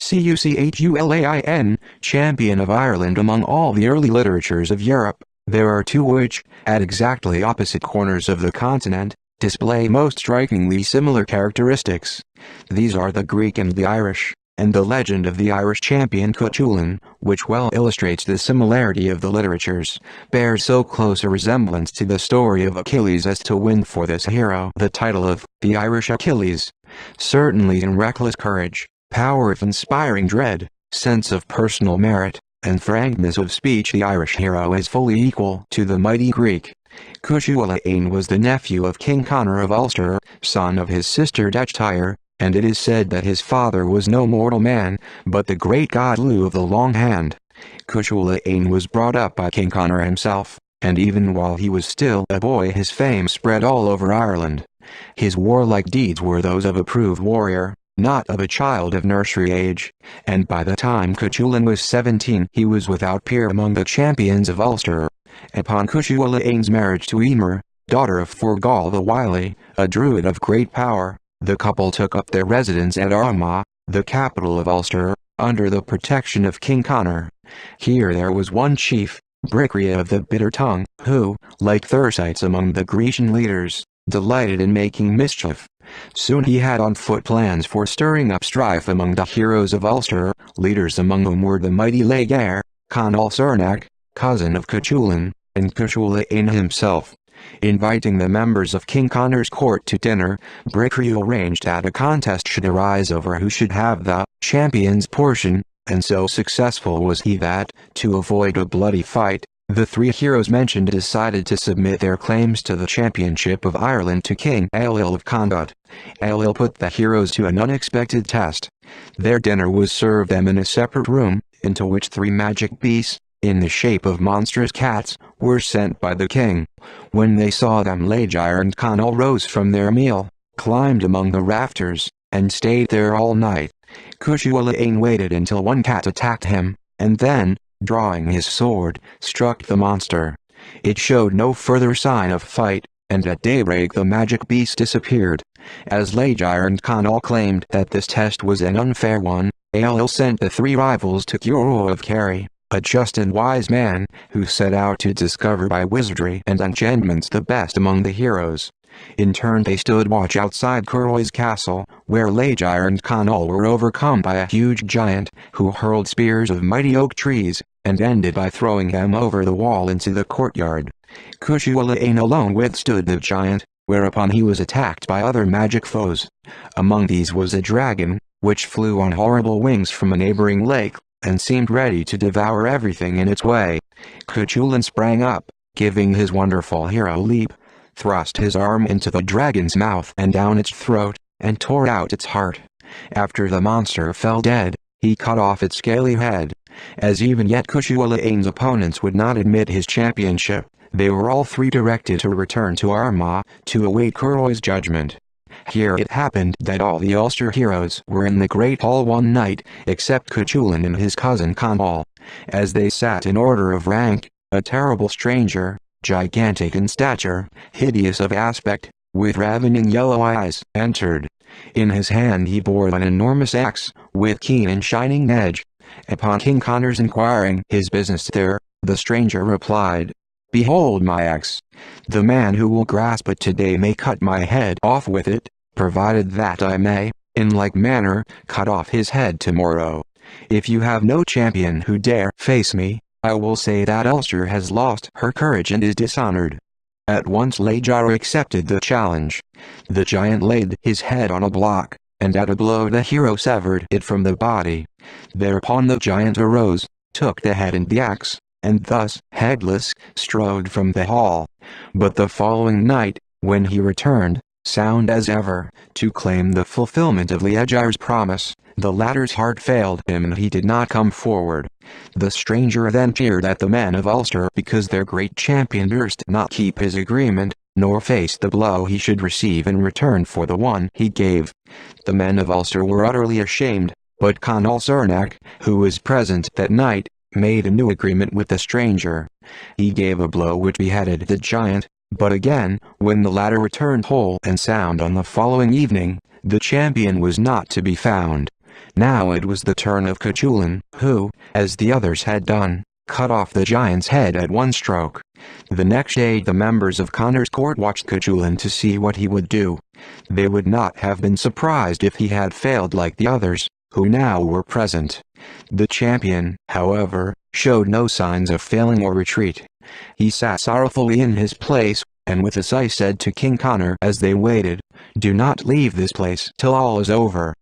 Cuchulain, champion of Ireland. Among all the early literatures of Europe, there are two which, at exactly opposite corners of the continent, display most strikingly similar characteristics. These are the Greek and the Irish, and the legend of the Irish champion Cuchulain, which well illustrates the similarity of the literatures, bears so close a resemblance to the story of Achilles as to win for this hero the title of the Irish Achilles. Certainly in reckless courage, power of inspiring dread, sense of personal merit, and frankness of speech, the Irish hero is fully equal to the mighty Greek. Cuchulain was the nephew of King Conor of Ulster, son of his sister Dechtyre, and it is said that his father was no mortal man, but the great god Lugh of the Long Hand. Cuchulain was brought up by King Conor himself, and even while he was still a boy his fame spread all over Ireland. His warlike deeds were those of a proved warrior, not of a child of nursery age, and by the time Cuchulain was 17 he was without peer among the champions of Ulster. Upon Cuchulain's marriage to Emer, daughter of Forgal the Wily, a druid of great power, the couple took up their residence at Armagh, the capital of Ulster, under the protection of King Conor. Here there was one chief, Bricrea of the Bitter Tongue, who, like Thersites among the Grecian leaders, delighted in making mischief. Soon he had on foot plans for stirring up strife among the heroes of Ulster, leaders among whom were the mighty Laegaire, Conall Cernach, cousin of Cuchulain, and Cuchulain himself. Inviting the members of King Conor's court to dinner, Bricrea arranged that a contest should arise over who should have the champion's portion, and so successful was he that, to avoid a bloody fight, the three heroes mentioned decided to submit their claims to the championship of Ireland to King Ailill of Connaught. Ailill put the heroes to an unexpected test. Their dinner was served them in a separate room, into which three magic beasts, in the shape of monstrous cats, were sent by the king. When they saw them, Laegaire and Conall rose from their meal, climbed among the rafters, and stayed there all night. Cuchulain waited until one cat attacked him, and then, drawing his sword, struck the monster. It showed no further sign of fight, and at daybreak the magic beast disappeared. As Laegaire and Conall claimed that this test was an unfair one, Ailill sent the three rivals to Cuchulain of Kerry, a just and wise man, who set out to discover by wizardry and enchantments the best among the heroes. In turn they stood watch outside Cuchulain's castle, where Laegaire and Conall were overcome by a huge giant, who hurled spears of mighty oak trees, and ended by throwing them over the wall into the courtyard. Cuchulain alone withstood the giant, whereupon he was attacked by other magic foes. Among these was a dragon, which flew on horrible wings from a neighboring lake, and seemed ready to devour everything in its way. Cuchulain sprang up, giving his wonderful hero leap, thrust his arm into the dragon's mouth and down its throat, and tore out its heart. After the monster fell dead, he cut off its scaly head. As even yet Cuchulain's opponents would not admit his championship, they were all three directed to return to Armagh, to await Cuchulain's judgment. Here it happened that all the Ulster heroes were in the great hall one night, except Cuchulain and his cousin Conall. As they sat in order of rank, a terrible stranger, gigantic in stature, hideous of aspect, with ravening yellow eyes, entered. In his hand he bore an enormous axe, with keen and shining edge. Upon King Conor's inquiring his business there, the stranger replied, "Behold my axe. The man who will grasp it today may cut my head off with it, provided that I may, in like manner, cut off his head tomorrow. If you have no champion who dare face me, I will say that Ulster has lost her courage and is dishonored." At once Laegaire accepted the challenge. The giant laid his head on a block, and at a blow the hero severed it from the body. Thereupon the giant arose, took the head and the axe, and thus, headless, strode from the hall. But the following night, when he returned, sound as ever, to claim the fulfillment of Laegaire's promise, the latter's heart failed him and he did not come forward. The stranger then jeered at the men of Ulster because their great champion durst not keep his agreement, nor face the blow he should receive in return for the one he gave. The men of Ulster were utterly ashamed, but Conall Cernach, who was present that night, made a new agreement with the stranger. He gave a blow which beheaded the giant, but again, when the latter returned whole and sound on the following evening, the champion was not to be found. Now it was the turn of Cuchulain, who, as the others had done, cut off the giant's head at one stroke. The next day the members of Conor's court watched Cuchulain to see what he would do. They would not have been surprised if he had failed like the others, who now were present. The champion, however, showed no signs of failing or retreat. He sat sorrowfully in his place, and with a sigh said to King Conor as they waited, "Do not leave this place till all is over.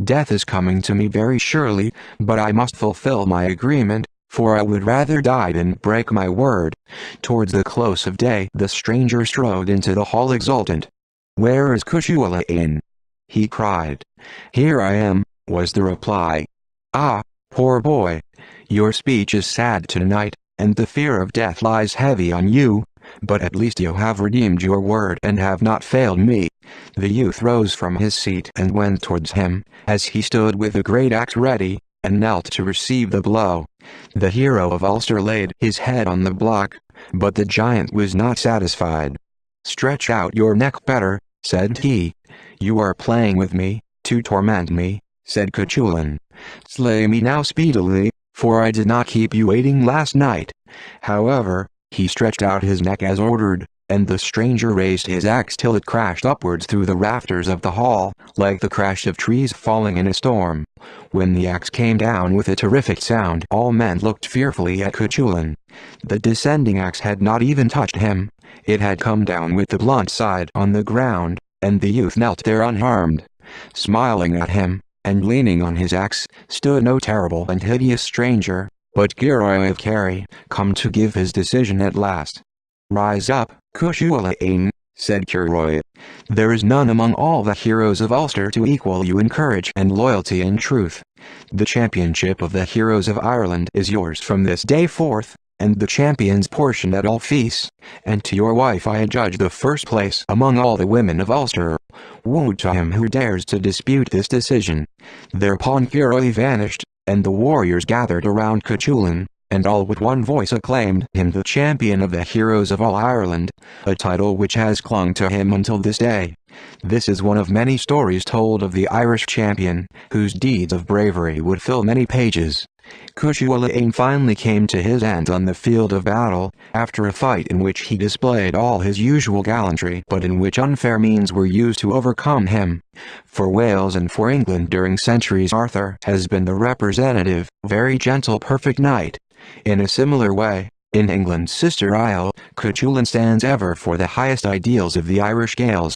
Death is coming to me very surely, but I must fulfill my agreement, for I would rather die than break my word." Towards the close of day the stranger strode into the hall exultant. "Where is Cuchulain?" he cried. "Here I am," was the reply. "Ah, poor boy. Your speech is sad tonight, and the fear of death lies heavy on you, but at least you have redeemed your word and have not failed me." The youth rose from his seat and went towards him, as he stood with the great axe ready, and knelt to receive the blow. The hero of Ulster laid his head on the block, but the giant was not satisfied. "Stretch out your neck better," said he. "You are playing with me, to torment me," said Cuchulain. "Slay me now speedily, for I did not keep you waiting last night." However, he stretched out his neck as ordered, and the stranger raised his axe till it crashed upwards through the rafters of the hall, like the crash of trees falling in a storm. When the axe came down with a terrific sound, all men looked fearfully at Cuchulain. The descending axe had not even touched him. It had come down with the blunt side on the ground, and the youth knelt there unharmed. Smiling at him, and leaning on his axe, stood no terrible and hideous stranger, but Gurroy of Kerry, come to give his decision at last. "Rise up, Cuchulain," said Gurroy. "There is none among all the heroes of Ulster to equal you in courage and loyalty and truth. The championship of the heroes of Ireland is yours from this day forth, and the champion's portion at all feasts, and to your wife I adjudge the first place among all the women of Ulster. Woe to him who dares to dispute this decision." Thereupon Gurroy vanished, and the warriors gathered around Cuchulain, and all with one voice acclaimed him the champion of the heroes of all Ireland, a title which has clung to him until this day. This is one of many stories told of the Irish champion, whose deeds of bravery would fill many pages. Cuchulain finally came to his end on the field of battle, after a fight in which he displayed all his usual gallantry but in which unfair means were used to overcome him. For Wales and for England during centuries Arthur has been the representative, very gentle perfect knight. In a similar way, in England's sister isle, Cuchulain stands ever for the highest ideals of the Irish Gaels.